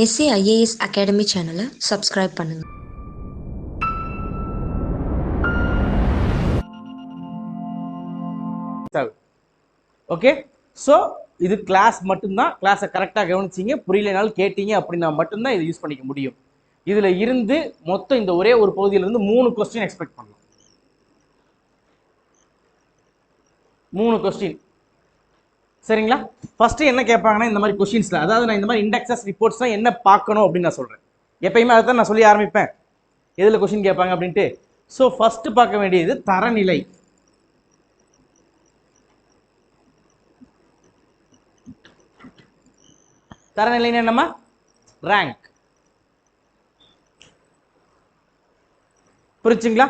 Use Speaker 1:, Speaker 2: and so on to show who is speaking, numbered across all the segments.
Speaker 1: SAIAS academy சேனலை subscribe பண்ணுங்க.
Speaker 2: Okay, so இது கிளாஸ் மட்டும்தான். கிளாஸை கரெக்டாக கவனிச்சிங்க, புரியலனாலும் கேட்டீங்க அப்படின்னா மட்டும்தான் இதை யூஸ் பண்ணிக்க முடியும். இதில் இருந்து மொத்தம் இந்த ஒரே ஒரு பகுதியிலிருந்து 3 கொஸ்டின் எக்ஸ்பெக்ட் பண்ணலாம். 3 கொஸ்டின் சரிங்களா? ஃபர்ஸ்ட் என்ன கேட்பாங்கன்னா, இந்த மாதிரி கொஸ்டின்ஸ்ல, அதாவது நான் இந்த மாதிரி இண்டெக்ஸஸ் ரிப்போர்ட்ஸ்லாம் என்ன பார்க்கணும் அப்படின்னு நான் சொல்றேன். எப்பயுமே அதை தான் நான் சொல்லி ஆரம்பிப்பேன், எதில் கொஸ்டின் கேட்பாங்க அப்படின்ட்டு. ஸோ ஃபர்ஸ்ட் பார்க்க வேண்டியது தரநிலை. தரநிலைன்னு என்னமா? ரேங்க். புரிச்சுங்களா?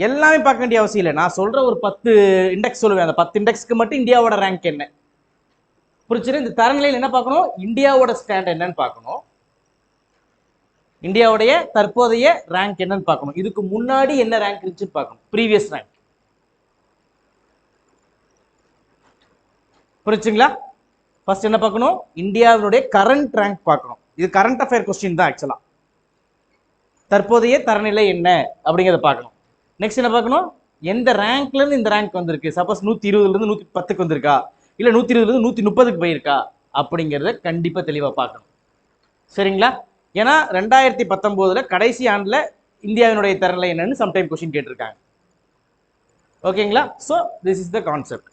Speaker 2: எல்லாமே பார்க்க வேண்டிய அவசியம் இல்லை. நான் சொல்ற ஒரு 10 இண்டெக்ஸ் சொல்லுவேன், அந்த 10 இண்டெக்ஸ்க்கு மட்டும் இந்தியாவோட ரேங்க் என்ன புரிச்சுட்டு, இந்த தரநிலையில் என்ன பார்க்கணும்? இந்தியாவோட ஸ்டாண்ட் என்னன்னு பார்க்கணும், இந்தியாவுடைய தற்போதைய ரேங்க் என்னன்னு பார்க்கணும், இதுக்கு முன்னாடி என்ன ரேங்க் இருந்துச்சுன்னு பார்க்கணும், ப்ரீவியஸ் ரேங்க். புரிச்சுங்களா? ஃபர்ஸ்ட் என்ன பார்க்கணும்? இந்தியாவுடைய கரண்ட் ரேங்க் பார்க்கணும். இது கரண்ட் அஃபேர் கொஸ்டின் தான் ஆக்சுவலா. தற்போதைய தரநிலை என்ன அப்படிங்கிறத பார்க்கணும். நெக்ஸ்ட் என்ன பார்க்கணும்? எந்த ரேங்க்ல இருந்து இந்த ரேங்க் வந்திருக்கு. சப்போஸ் 120ல இருந்து 110க்கு வந்திருக்கா, இல்ல 120ல இருந்து 130க்கு போயிருக்கா அப்படிங்கிறத கண்டிப்பா தெளிவா பார்க்கணும். சரிங்களா? ஏன்னா 2019ல கடைசி ஆண்டுல இந்தியாவினுடைய தரநிலை என்னன்னு சம்டைம் கொஸ்டின் கேட்டிருக்காங்க. ஓகேங்களா? So this is the concept.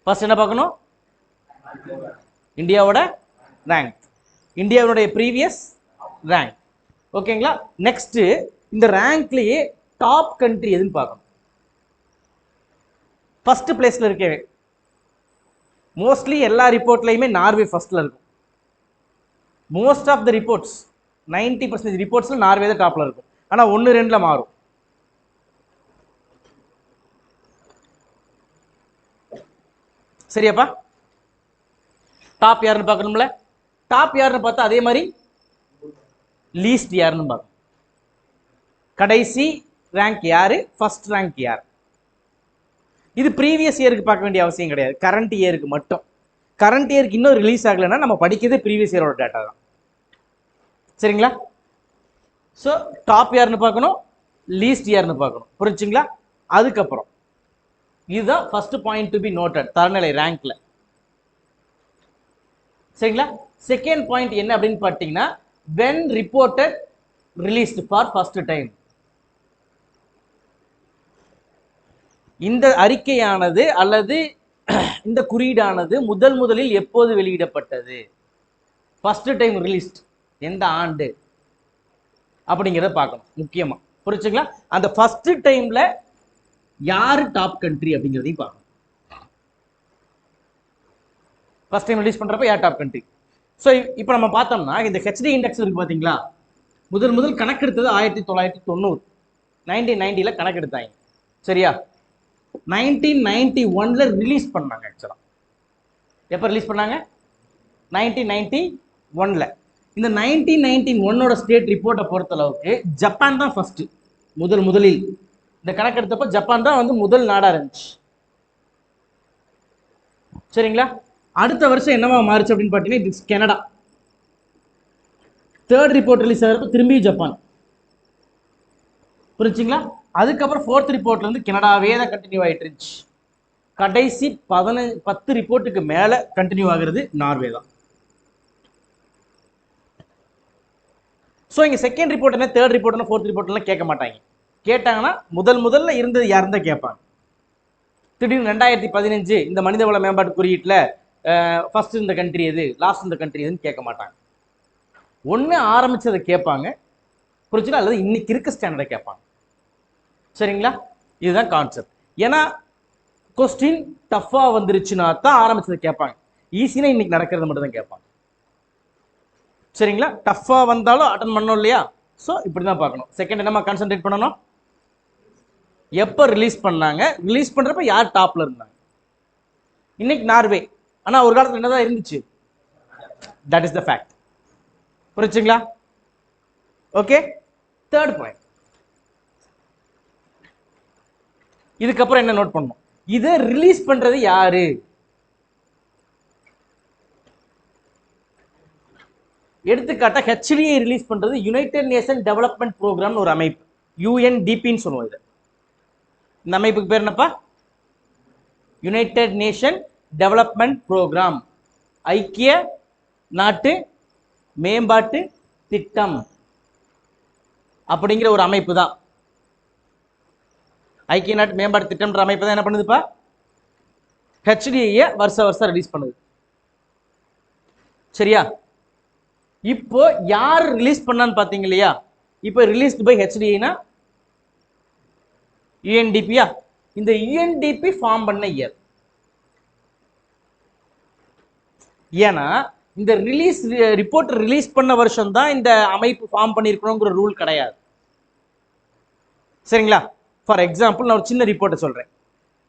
Speaker 2: First என்ன பார்க்கணும்? இந்தியாவோட ரேங்க், இந்தியாவுடைய ப்ரீவியஸ் ரேங்க். ஓகேங்களா? நெக்ஸ்ட் இந்த ரேங்க்லயே டாப் கண்ட்ரி எதுன்னு பார்க்கணும். ஃபர்ஸ்ட் பிளேஸ்ல இருக்கவே மோஸ்ட்லி எல்லா ரிப்போர்ட்லையுமே நார்வே ஃபர்ஸ்ட்ல இருக்கும். மோஸ்ட் ஆஃப் த ரிப்போர்ட்ஸ் 90% ரிப்போர்ட்ஸ்ல நார்வே தான் டாப்ல இருக்கும். ஆனா 1-2ல மாறும். சரியாப்பா? டாப் யாருன்னு பார்க்கணும்ல. டாப் யாருன்னு பார்த்தா அதே மாதிரி லீஸ்ட் யாருன்னு பார்க்கணும். கடைசி ரேங்க் யாரு, ஃபர்ஸ்ட் ரேங்க் யார். இது ப்ரீவியஸ் இயருக்கு பார்க்க வேண்டிய அவசியம் கிடையாது, கரண்ட் இயருக்கு மட்டும். கரண்ட் இயருக்கு இன்னும் ரிலீஸ் ஆகலைன்னா நம்ம படிக்கிறது ப்ரீவியஸ் இயரோட டேட்டா தான். சரிங்களா? ஸோ டாப் யாருன்னு பார்க்கணும், லீஸ்ட் யாருன்னு பார்க்கணும். புரிஞ்சுங்களா? அதுக்கப்புறம் இதுதான் first point to be noted தரநிலை ரேங்க்ல. சரிங்களா? செகண்ட் பாயிண்ட் என்ன அப்படின்னு பார்த்தீங்கன்னா, when reported released for first time. இந்த அறிக்கையானது அல்லது இந்த குறியீடானது முதலில் எப்போது வெளியிடப்பட்டது, ஃபர்ஸ்ட் டைம் ரிலீஸ்ட் எந்த ஆண்டு அப்படிங்கிறத பார்க்கணும் முக்கியமா. புரிச்சுங்களா? அந்த ஃபர்ஸ்ட் டைம்ல யாரு டாப் கண்ட்ரி அப்படிங்கிறதையும் பார்க்கணும். ஃபர்ஸ்ட் டைம் ரிலீஸ் பண்றப்ப யார் டாப் கண்ட்ரி. ஸோ இப்போ நம்ம பார்த்தோம்னா இந்த ஹெச்டி இண்டெக்ஸ் இருக்கு பார்த்தீங்களா, முதல் கணக்கெடுத்தது 1990, 1990ல கணக்கெடுத்தாங்க. சரியா? 1991ல ரிலீஸ் பண்ணாங்க. ஆக்சுவலா எப்போ ரிலீஸ் பண்ணாங்க? 1991ல. இந்த 1991ஓட ஸ்டேட் ரிப்போர்ட்டை பொறுத்தளவுக்கு ஜப்பான் தான் ஃபர்ஸ்ட். முதலில் இந்த கணக்கெடுத்தப்ப ஜப்பான் தான் வந்து முதல் நாடா இருந்துச்சு. சரிங்களா? அடுத்த வருஷம் என்னவா மாறுச்சு அப்படின்னு பார்த்தீங்கன்னா, இது கனடா. தேர்ட் ரிப்போர்ட் ரிலீஸ் ஆகிறப்ப திரும்பி ஜப்பான். புரிஞ்சுங்களா? அதுக்கப்புறம் ஃபோர்த் ரிப்போர்ட்ல இருந்து கனடாவே தான் கண்டினியூ ஆகிட்டு இருந்துச்சு. கடைசி 10 ரிப்போர்ட்டுக்கு மேல கண்டினியூ ஆகிறது நார்வே தான். ஸோ இங்க செகண்ட் ரிப்போர்ட் என்ன, தேர்ட் ரிப்போர்ட் என்ன, ஃபோர்த் ரிப்போர்ட் எல்லாம் கேட்க மாட்டாங்க. கேட்டாங்கன்னா முதல்ல இருந்தது யாருன்னு தான் கேட்பாங்க. திடீர்னு 2015 இந்த மனிதவள மேம்பாட்டு குறியீட்டில் ஃபர்ஸ்ட் இந்த கண்ட்ரி எது, லாஸ்ட் இந்த கண்ட்ரி எதுன்னு கேட்க மாட்டாங்க. ஒன்று ஆரம்பிச்சதை கேட்பாங்க, புரிச்சுங்களா, அல்லது இன்னைக்கு இருக்க ஸ்டாண்டர்டை கேட்பாங்க. சரிங்களா? இதுதான் கான்செப்ட். ஏன்னா கொஸ்டின் டஃபா வந்துருச்சுன்னா தான் ஆரம்பிச்சதை கேட்பாங்க. ஈஸினா இன்னைக்கு நடக்கிறது மட்டும் தான் கேட்பாங்க. சரிங்களா? டஃபா வந்தாலும் அட்டன் பண்ணணும் இல்லையா? ஸோ இப்படி தான் பார்க்கணும். செகண்ட் என்னமா கான்சென்ட்ரேட் பண்ணணும்? எப்போ ரிலீஸ் பண்ணாங்க, ரிலீஸ் பண்றப்ப யார் டாப்ல இருந்தாங்க. இன்னைக்கு நார்வே, ஆனா ஒரு காலத்துல என்னதான் இருந்துச்சு. That is the fact. புரிச்சுங்களா? Okay, third point. இதுக்கப்புறம் என்ன நோட் பண்ணணும்? இதை ரிலீஸ் பண்றது யாரு? எடுத்துக்காட்டா ஹெச்டிஐ ரிலீஸ் பண்றது யுனைடெட் நேஷன் டெவலப்மெண்ட் ப்ரோக்ராம் ஒரு அமைப்பு, யுஎன்டிபின்னு சொல்லுவோம். இது இந்த அமைப்புக்கு பேர் என்னப்பா? யுனைடெட் நேஷன் டெவலப்மெண்ட் ப்ரோக்ராம், ஐக்கிய நாட்டு மேம்பாட்டு திட்டம் அப்படிங்கிற ஒரு அமைப்பு தான். ஐக்கிய நாட்டு மேம்பாட்டு திட்டம்ன்ற அமைப்பு தான் என்ன பண்ணுதுப்பா? ஹெச்டிஐ வருஷம் ரிலீஸ் பண்ணுது. சரியா? இப்போ யார் ரிலீஸ் பண்ணான்னு பாத்தீங்க இல்லையா? இப்போ ரிலீஸ்டு பை ஹெச்டிஐனா யுஎன்டிபியா? இந்த யுஎன்டிபி ஃபார்ம் பண்ண இயர். ஏன்னா இந்த ரிப்போர்ட் ரிலீஸ் பண்ண வருஷம் தான் இந்த அமைப்பு ஃபார்ம் பண்ணிருக்கணுங்கிற ரூல் கிடையாது. சரிங்களா? ஃபார் எக்ஸாம்பிள் நான் ஒரு சின்ன ரிப்போர்ட்டை சொல்றேன்.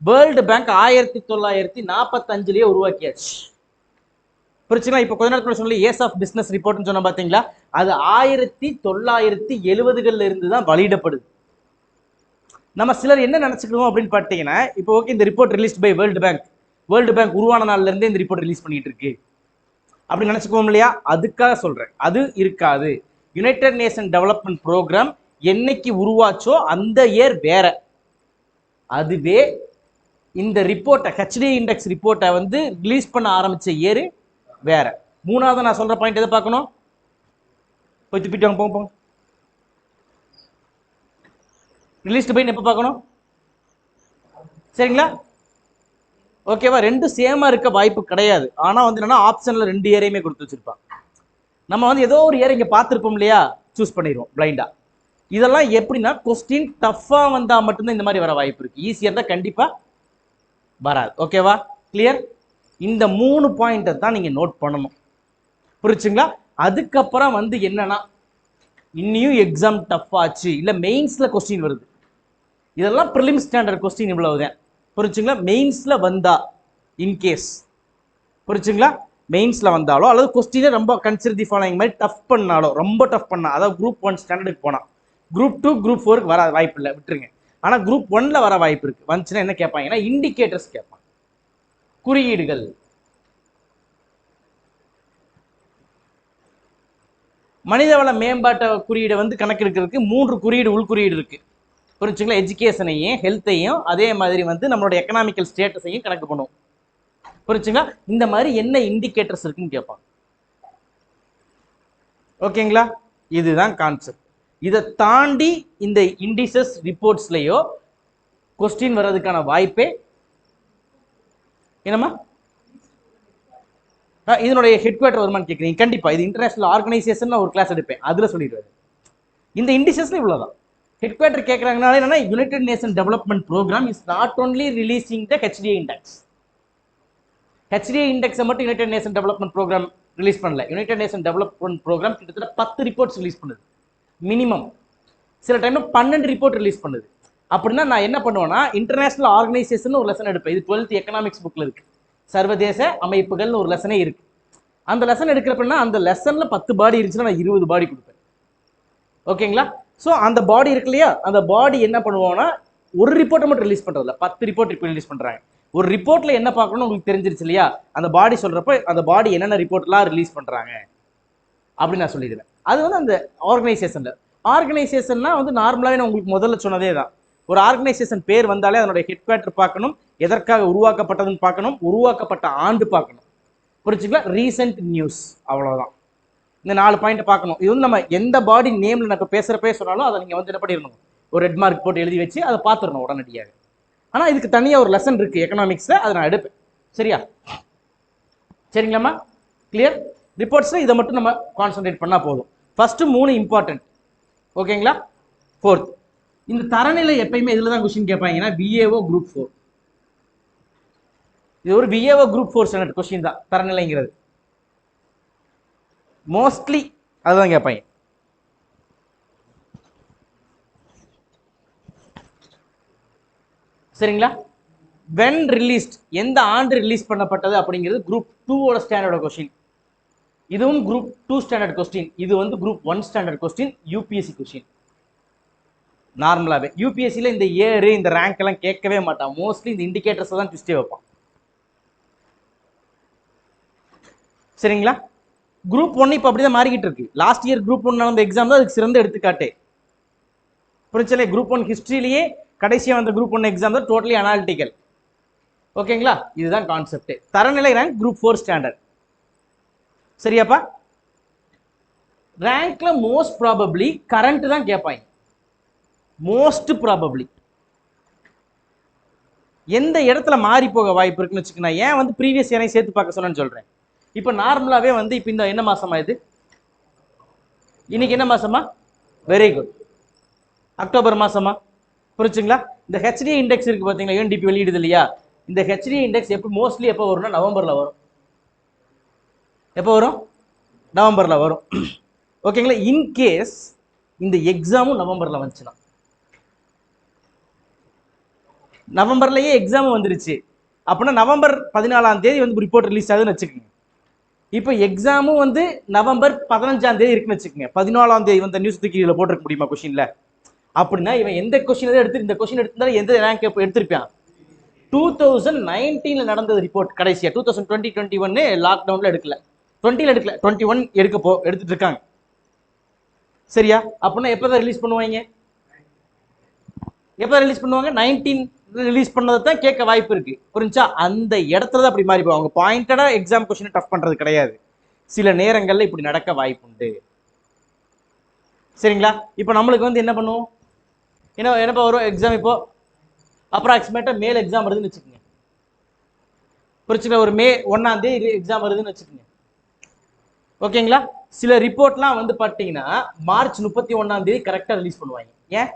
Speaker 2: World bank 1945 உருவாக்கியாச்சு. புரிச்சுங்களா? இப்போ கொஞ்ச நேரத்துல சொல்லி ஏஸ் ஆஃப் பிசினஸ் ரிப்போர்ட்னு சொன்ன பாத்தீங்களா? அது 1970களில் இருந்து தான் வெளியிடப்படுது. நம்ம சிலர் என்ன நினைச்சுக்கிறோம் அப்படின்னு பாத்தீங்கன்னா, இப்போ ஓகே இந்த report release by world bank உருவான நாள்ல இருந்தே இந்த ரிப்போர்ட் ரிலீஸ் பண்ணிட்டு இருக்கு அப்படி நினைச்சுக்குவோம் இல்லையா? அதுக்காக சொல்றேன். அது இருக்காது. யுனைடெட் நேஷன் டெவலப்மெண்ட் ப்ரோக்ராம் என்னைக்கு உருவாச்சோ அந்த இயர் வேற. அதுவே இந்த ரிப்போர்ட்டை ஹெச்டிஐ இண்டெக்ஸ் ரிப்போர்ட்டை வந்து ரிலீஸ் பண்ண ஆரம்பிச்ச இயர் வேற. மூணாவது நான் சொல்ற பாயிண்ட் எதை பார்க்கணும்? போய் துப்பிட்டு வாங்க, போங்க. ரிலீஸ்டு பை எப்போ பார்க்கணும்? சரிங்களா? ஓகேவா? ரெண்டு சேமா இருக்க வாய்ப்பு கிடையாது. ஆனா வந்து என்னன்னா ஆப்ஷன்ல 2 இயரையுமே கொடுத்து வச்சிருப்பான். நம்ம வந்து ஏதோ ஒரு இயர் இங்க பார்த்துருப்போம் இல்லையா? சூஸ் பண்ணிடுவோம் பிளைண்டா. இதெல்லாம் எப்படின்னா கொஸ்டின் டஃபா வந்தா மட்டும்தான் இந்த மாதிரி வர வாய்ப்பு இருக்கு. ஈஸியா இருந்தா கண்டிப்பா வராது. ஓகேவா? கிளியர்? இந்த 3 பாயிண்ட்டை தான் நீங்க நோட் பண்ணணும். புரிச்சுங்களா? அதுக்கப்புறம் வந்து என்னன்னா இன்னியும் எக்ஸாம் டஃப் ஆச்சு, இல்ல மெயின்ஸ்ல கொஸ்டின் வருது, இதெல்லாம் ப்ரிலிம் ஸ்டாண்டர்ட் கொஸ்டின் இவ்வளவுதான். புரிச்சுங்களா? மெயின்ஸ்ல வந்தா இன்கேஸ், புரிச்சுங்களா? மெயின்ஸ்ல வந்தாலோ அல்லது கொஸ்டினே ரொம்ப கன்சிடர் தி ஃபாலோயிங் மாதிரி டஃப் பண்ணாலோ, ரொம்ப டஃப் பண்ணா, அதாவது குரூப் 1 ஸ்டாண்டர்டுக்கு போனா, குரூப் 2 குரூப் 4க்கு வர வாய்ப்பு இல்லை, விட்டுருங்க. ஆனா குரூப் 1ல வர வாய்ப்பு இருக்கு. வந்துச்சுன்னா என்ன கேட்பாங்கன்னா இண்டிகேட்டர்ஸ் கேட்பாங்க, குறியீடுகள். மனிதவள மேம்பாட்ட குறியீடை வந்து கணக்கெடுக்கிறதுக்கு 3 குறியீடு, உள்குறியீடு இருக்கு. புரிஞ்சுங்களா? எஜுகேஷனையும் ஹெல்த்தையும் அதே மாதிரி வந்து நம்மளோட எக்கனாமிக்கல் ஸ்டேட்டஸையும் கணக்கு பண்ணுவோம். புரிஞ்சுங்களா? இந்த மாதிரி என்ன இண்டிகேட்டர்ஸ் இருக்குன்னு கேட்பாங்க. ஓகேங்களா? இதுதான் கான்செப்ட். இதை தாண்டி இந்த இண்டிசஸ் ரிப்போர்ட்ஸ்லயோ கொஸ்டின் வர்றதுக்கான வாய்ப்பே என்னமா? இதனுடைய ஹெட் குவார்டர் வருமானு கேட்குறீங்க. கண்டிப்பா இது இன்டர்நேஷனல் ஆர்கனைசேஷன் ஒரு கிளாஸ் எடுப்பேன், அதுல சொல்லிடுவாரு. இந்த இண்டிசஸ்ல இவ்வளவுதான். ஹெட் குவார்டர் கேட்கறாங்கனால என்னன்னா United Nation Development Programme is not only releasing the HDI index. HDI இண்டெக்ஸை மட்டும் United Nation Development Programme release பண்ணல. யுனைடெட் நேஷன் டெவலப்மெண்ட் ப்ரோக்ராம் கிட்டத்தட்ட 10 ரிப்போர்ட்ஸ் ரிலீஸ் பண்ணுது மினிமம். சில டைம்ல 12 ரிப்போர்ட் ரிலீஸ் பண்ணுது. அப்படின்னா நான் என்ன பண்ணுவேன்னா இன்டர்நேஷனல் ஆர்கனைசேஷன் ஒரு லெசன் எடுப்பேன். இது 12th எக்கனாமிக்ஸ் புக்ல இருக்கு. சர்வதேச அமைப்புகள்னு ஒரு லெசனே இருக்கு. அந்த லெசன் எடுக்கிறப்பன்னா அந்த லெசன்ல 10 பாடி இருந்துச்சுன்னா நான் 20 பாடி கொடுப்பேன். ஓகேங்களா? ஸோ அந்த பாடி இருக்கு இல்லையா, அந்த பாடி என்ன பண்ணுவோம்னா ஒரு ரிப்போர்ட்டை மட்டும் ரிலீஸ் பண்றதில்ல, 10 ரிப்போர்ட் இப்போ ரிலீஸ் பண்றாங்க. ஒரு ரிப்போர்ட்ல என்ன பார்க்கணும்னு உங்களுக்கு தெரிஞ்சிருச்சு இல்லையா? அந்த பாடி சொல்றப்ப அந்த பாடி என்னென்ன ரிப்போர்ட்லாம் ரிலீஸ் பண்றாங்க அப்படின்னு நான் சொல்லிடுவேன். அது வந்து அந்த ஆர்கனைசேஷன்னா வந்து நார்மலாவே நான் உங்களுக்கு முதல்ல சொன்னதே தான். ஒரு ஆர்கனைசேஷன் பேர் வந்தாலே அதனுடைய ஹெட் குவார்டர் பார்க்கணும், எதற்காக உருவாக்கப்பட்டதுன்னு பார்க்கணும், உருவாக்கப்பட்ட ஆண்டு பார்க்கணும். புரிச்சுங்களா? ரீசெண்ட் நியூஸ், அவ்வளவுதான். இந்த 4 பாயிண்ட் பார்க்கணும். இது வந்து நம்ம எந்த பாடி நேம்ல நான் இப்போ பேசுறப்பே சொன்னாலும் அதை நீங்க வந்து என்ன பண்ணிடணும், ஒரு ரெட் மார்க் போட்டு எழுதி வச்சு அதை பார்த்துடணும் உடனடியாக. ஆனா இதுக்கு தனியா ஒரு லெசன் இருக்கு எக்கனாமிக்ஸ்ல, அதை நான் எடுப்பேன். சரியா? சரிங்களாம்மா? கிளியர்? ரிப்போர்ட்ஸ்ல இதை மட்டும் நம்ம கான்சென்ட்ரேட் பண்ணா போதும். First 3 important. ஓகேங்களா? 4th இந்த தரநிலை எப்பயுமே இதுல தான் கொஸ்டின் கேட்பாங்கன்னா விஏஓ குரூப் 4. இது ஒரு விஏஓ குரூப் 4 ஸ்டாண்டர்ட் கொஸ்டின் தான் தரநிலைங்கிறது. மோஸ்ட்லி அதுதான் கேட்பாங்க. சரிங்களா? when released, எந்த ஆண்டு ரிலீஸ் பண்ணப்பட்டது அப்படிங்கிறது குரூப் 2 ஸ்டாண்டர்ட் கொஸ்டின். இதுவும் குரூப் 2 ஸ்டாண்டர்ட் கொஸ்டின். இது வந்து group 1 standard question, UPSC question. நார்மலாவே யூபிஎஸ்சில இந்த இயர் இந்த ரேங்க் எல்லாம் கேட்கவே மாட்டான். மோஸ்ட்லி இந்த இண்டிகேட்டர்ஸ் தான் ட்விஸ்டே வைப்பான். சரிங்களா? குரூப் 1 இப்போ அப்படிதான் மாறிக்கிட்டு இருக்கு. லாஸ்ட் இயர் குரூப் 1 நடந்த எக்ஸாம் தான் அதுக்கு சிறந்த எடுத்துக்காட்டு. புரிச்சலே, குரூப் 1 ஹிஸ்டரியிலேயே கடைசியாக வந்த குரூப் 1 எக்ஸாம் தான் டோட்டலி அனாலிட்டிக்கல். ஓகேங்களா, இதுதான் கான்செப்ட். தரநிலை ரேங்க் குரூப் 4 ஸ்டாண்டர்ட். சரியாப்பா? ரேங்க்ல மோஸ்ட் ப்ராபப்ளி கரண்ட் தான் கேட்பாங்க. மோஸ்ட் ப்ராபப்ளி எந்த இடத்துல மாறி போக வாய்ப்பு இருக்குன்னு வச்சுக்கோங்க. ஏன் வந்து ப்ரீவியஸ் இயரை சேர்த்து பார்க்க சொன்னேன்னு சொல்றேன். இப்போ நார்மலாவே வந்து இப்போ இந்த என்ன மாசமா இது, இன்னைக்கு என்ன மாசமா? வெரி குட், அக்டோபர் மாசமா? புரிச்சுங்களா? இந்த ஹெச்டி இண்டெக்ஸ் இருக்கு பாத்தீங்களா, யூஎன்டிபி வெளியிடுது இல்லையா? இந்த ஹெச்டி இண்டெக்ஸ் எப்போ மோஸ்ட்லி எப்போ வரும்னா நவம்பர்ல வரும். எப்போ வரும்? நவம்பர்ல வரும். ஓகேங்களா? இன்கேஸ் இந்த எக்ஸாமும் நவம்பர்ல வந்துச்சுன்னா, நவம்பர்லயே எக்ஸாம் வந்துருச்சு அப்படின்னா நவம்பர் 14ஆம் தேதி வந்து ரிப்போர்ட் ரிலீஸ் ஆகுதுன்னு வச்சுக்கோங்க. இப்போ எக்ஸாமும் வந்து நவம்பர் 15ஆம் தேதி இருக்குன்னு வச்சுக்கோங்க. 14ஆம் தேதி வந்து நியூஸ் தூக்கி இதில் போட்டிருக்க முடியுமா கொஸ்டின்ல? அப்படின்னா இவன் எந்த கொஸ்டின் எடுத்து இந்த கொஸ்டின் எடுத்திருந்தாலும் எந்த ரேங்க் எடுத்திருப்பான்? 2019 நடந்தது ரிப்போர்ட் கடைசியா. 2020-21 லாக்டவுன்ல எடுக்கல, 20ல எடுக்கல, 21 எடுத்துட்டு இருக்காங்க. சரியா? அப்படின்னா எப்பதான் ரிலீஸ் பண்ணுவாங்க? எப்போ ரிலீஸ் பண்ணுவாங்க? 19 ரிலீஸ் பண்ணதை தான் கேட்க வாய்ப்பு இருக்கு. புரிஞ்சா? அந்த இடத்துல தான் அப்படி மாறி போவாங்க. பாயிண்டடா எக்ஸாம் கொஸ்டின் டஃப் பண்றது கிடையாது. சில நேரங்கள்ல இப்படி நடக்க வாய்ப்பு உண்டு. சரிங்களா? இப்போ நம்மளுக்கு வந்து என்ன பண்ணுவோம், என்னப்பா வரும் எக்ஸாம்? இப்போ அப்ராக்சிமேட்டா மேல் எக்ஸாம் வருதுன்னு வச்சுக்கோங்க. புரிச்சுங்களா? ஒரு மே 1ஆம் தேதி எக்ஸாம் வருதுன்னு வச்சுக்கோங்க. ஓகேங்களா? சில ரிப்போர்ட்லாம் வந்து பார்த்தீங்கன்னா மார்ச் 31ஆம் தேதி கரெக்டாக ரிலீஸ் பண்ணுவாங்க. ஏன்?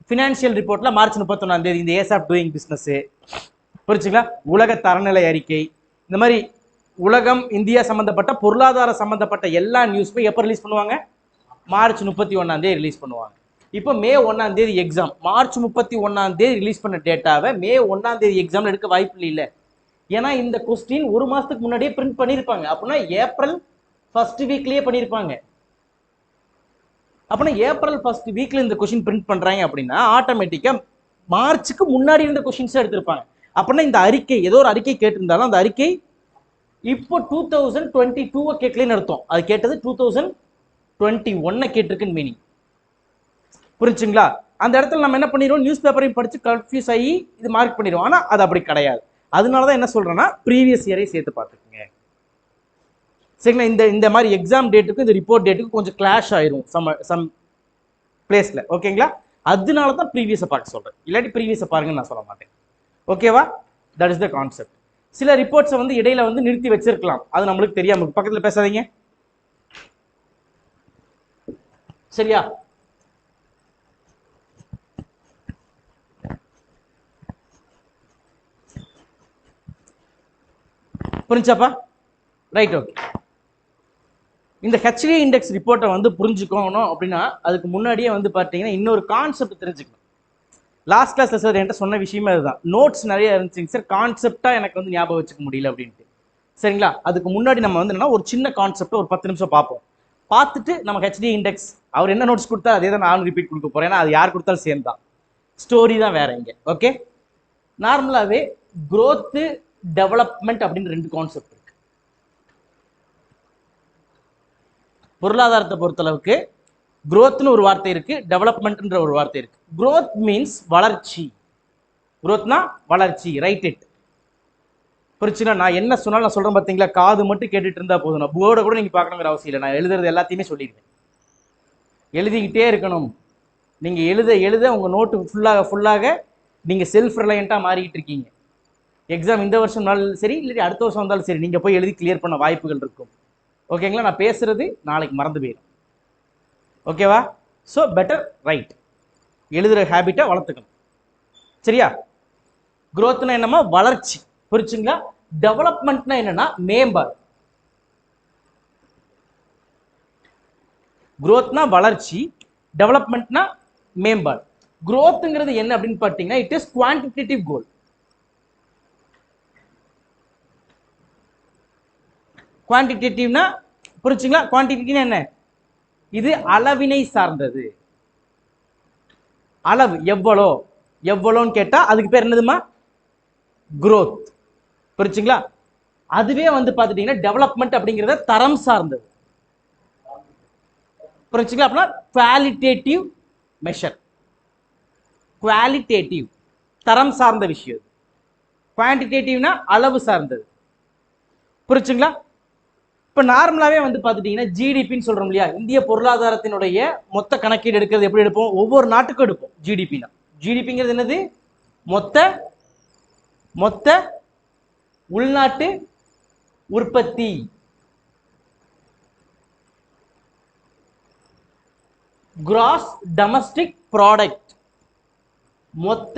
Speaker 2: ஃபினான்ஷியல் ரிப்போர்ட்ல மார்ச் 31ஆம் தேதி இந்த ஏஸ் ஆஃப் டூயிங் பிஸ்னஸ், புரிச்சுங்களா, உலக தரநிலை அறிக்கை, இந்த மாதிரி உலகம் இந்தியா சம்பந்தப்பட்ட பொருளாதார சம்பந்தப்பட்ட எல்லா நியூஸுமே எப்போ ரிலீஸ் பண்ணுவாங்க? மார்ச் 31ஆம் தேதி ரிலீஸ் பண்ணுவாங்க. இப்போ மே 1ஆம் தேதி எக்ஸாம், மார்ச் 31ஆம் தேதி ரிலீஸ் பண்ண டேட்டாவை மே 1ஆம் தேதி எக்ஸாம்ல எடுக்க வாய்ப்பு இல்லை. ஏன்னா இந்த கொஸ்டின் ஒரு மாசத்துக்கு முன்னாடியே பிரிண்ட் பண்ணியிருப்பாங்க. அப்படின்னா ஏப்ரல் ஃபர்ஸ்ட் வீக்லயே பண்ணியிருப்பாங்க. அப்படின்னா ஏப்ரல் ஃபர்ஸ்ட் வீக்ல இந்த கொஸ்டின் பிரிண்ட் பண்றாங்க அப்படின்னா ஆட்டோமேட்டிக்கா மார்ச்சுக்கு முன்னாடி இருந்த கொஸ்டின்ஸ் எடுத்திருப்பாங்க. அப்படின்னா இந்த அறிக்கை ஏதோ ஒரு அறிக்கை கேட்டிருந்தாலும் அந்த அறிக்கை இப்போ 2022 கேட்கலன்னு அர்த்தம். அது கேட்டது 2021 கேட்டிருக்குன்னு மீனிங். புரிஞ்சுங்களா? அந்த இடத்துல நம்ம என்ன பண்ணிடுவோம், நியூஸ் பேப்பரையும் படிச்சு கன்ஃபியூஸ் ஆகி இது மார்க் பண்ணிடுவோம். ஆனா அது அப்படி கிடையாது. அதனாலதான் என்ன சொல்றேன்னா ப்ரீவியஸ் இயரை சேர்த்து பார்த்துக்குங்க. சரிங்களா? இந்த மாதிரி எக்ஸாம் டேட்டுக்கு இந்த ரிப்போர்ட் டேட்டுக்கு கொஞ்சம் கிளாஷ் ஆயிரும் சம் பிளேஸ்ல. ஓகேங்களா? அதனால தான் ப்ரீவியஸை பார்க்க சொல்றேன். இல்லாட்டி ப்ரீவியஸை பாருங்கன்னு நான் சொல்ல மாட்டேன். ஓகேவா? That is the concept. சில ரிப்போர்ட்ஸை வந்து இடையில வந்து நிறுத்தி வச்சிருக்கலாம், அது நம்மளுக்கு தெரியாம. பக்கத்துல பேசாதீங்க, சரியா? புரிஞ்சாப்பா? Right, okay. இந்த ஹெச்டி இண்டெக்ஸ் ரிப்போர்ட்டை வந்து புரிஞ்சுக்கணும் அப்படின்னா அதுக்கு முன்னாடியே வந்து பார்த்தீங்கன்னா இன்னொரு கான்செப்ட் தெரிஞ்சுக்கணும். லாஸ்ட் கிளாஸ்ல சார் என்கிட்ட சொன்ன விஷயமே அதுதான். நோட்ஸ் நிறைய இருந்துச்சுங்க சார், கான்செப்டா எனக்கு வந்து ஞாபகம் வச்சுக்க முடியல அப்படின்ட்டு. சரிங்களா? அதுக்கு முன்னாடி நம்ம வந்து என்னன்னா ஒரு சின்ன கான்செப்ட் ஒரு 10 நிமிஷம் பார்ப்போம். பார்த்துட்டு நம்ம ஹெச்டி இண்டெக்ஸ் அவர் என்ன நோட்ஸ் கொடுத்தா அதே தான் நானும் ரிப்பீட் கொடுக்க போறேன். ஏன்னா அது யார் கொடுத்தாலும் சேம் தான், ஸ்டோரி தான் வேற இங்க. ஓகே, நார்மலாவே growth டெவலப்மெண்ட் அப்படின்னு ரெண்டு கான்செப்ட் இருக்கு. பொருளாதாரத்தை பொறுத்தளவுக்கு growthனு ஒரு வார்த்தை இருக்கு, டெவலப்மெண்ட்ன்ற ஒரு வார்த்தை இருக்கு. growth மீன்ஸ் வளர்ச்சி. growthனா வளர்ச்சி, ரைட் இட். புரிச்சுன்னா நான் என்ன சொன்னாலும் நான் சொல்றேன் பார்த்தீங்களா, காது மட்டும் கேட்டுட்டு இருந்தா போதும். நான் போர்டை கூட நீங்க பார்க்கணுங்கிற அவசியம் இல்லை. நான் எழுதுறது எல்லாத்தையுமே சொல்லிடுவேன். எழுதிக்கிட்டே இருக்கணும். நீங்க எழுத எழுத உங்க நோட்டு ஃபுல்லாக நீங்க செல்ஃப் ரிலையண்டா மாறிக்கிட்டு இருக்கீங்க. எக்ஸாம் இந்த வருஷம் நாளும் சரி, இல்லை அடுத்த வருஷம் வந்தாலும் சரி, நீங்க போய் எழுதி கிளியர் பண்ண வாய்ப்புகள் இருக்கும். ஓகேங்களா? நான் பேசுறது நாளைக்கு மறந்து போயிடும். ஓகேவா? ஸோ பெட்டர் ரைட், எழுதுற ஹேபிட்டை வளர்த்துக்கணும். சரியா? growthனா என்னமா, வளர்ச்சி. புரிச்சுங்களா? டெவலப்மெண்ட்னா என்னன்னா மேம்பாடு. growthனா வளர்ச்சி, டெவலப்மெண்ட்னா மேம்பாடு. growthங்கிறது என்ன அப்படின்னு பார்த்தீங்கன்னா இட் இஸ் குவான்டிடேட்டிவ் கோல். குவான்டிடேட்டிவ்னா புரிச்சுங்களா? குவான்டிட்டினா என்ன? இது அளவினை சார்ந்தது. அளவு எவ்வளோ எவ்வளோன்னு கேட்டா அதுக்கு பேர் என்னதுமா, growth. புரிச்சுங்களா? அதுவே வந்து பார்த்துட்டீங்கன்னா டெவலப்மெண்ட் அப்படிங்கிறத தரம் சார்ந்தது. புரிஞ்சுங்களா? அப்படின்னா குவாலிட்டேட்டிவ் மெஷர். குவாலிட்டேட்டிவ் தரம் சார்ந்த விஷயம், குவான்டிடேட்டிவ்னா அளவு சார்ந்தது. புரிச்சுங்களா? இப்ப நார்மலாவே வந்து பாத்துட்டீங்கன்னா ஜிடிபின்னு சொல்றோம் இல்லையா, இந்திய பொருளாதாரத்தினுடைய மொத்த கணக்கீடு எடுக்கிறது எப்படி எடுப்போம்? ஒவ்வொரு நாட்டுக்கும் எடுப்போம். ஜிடிபினா, ஜிடிபிங்கிறது என்னது? மொத்த மொத்த உள்நாட்டு உற்பத்தி. கிராஸ் டொமஸ்டிக் ப்ராடக்ட், மொத்த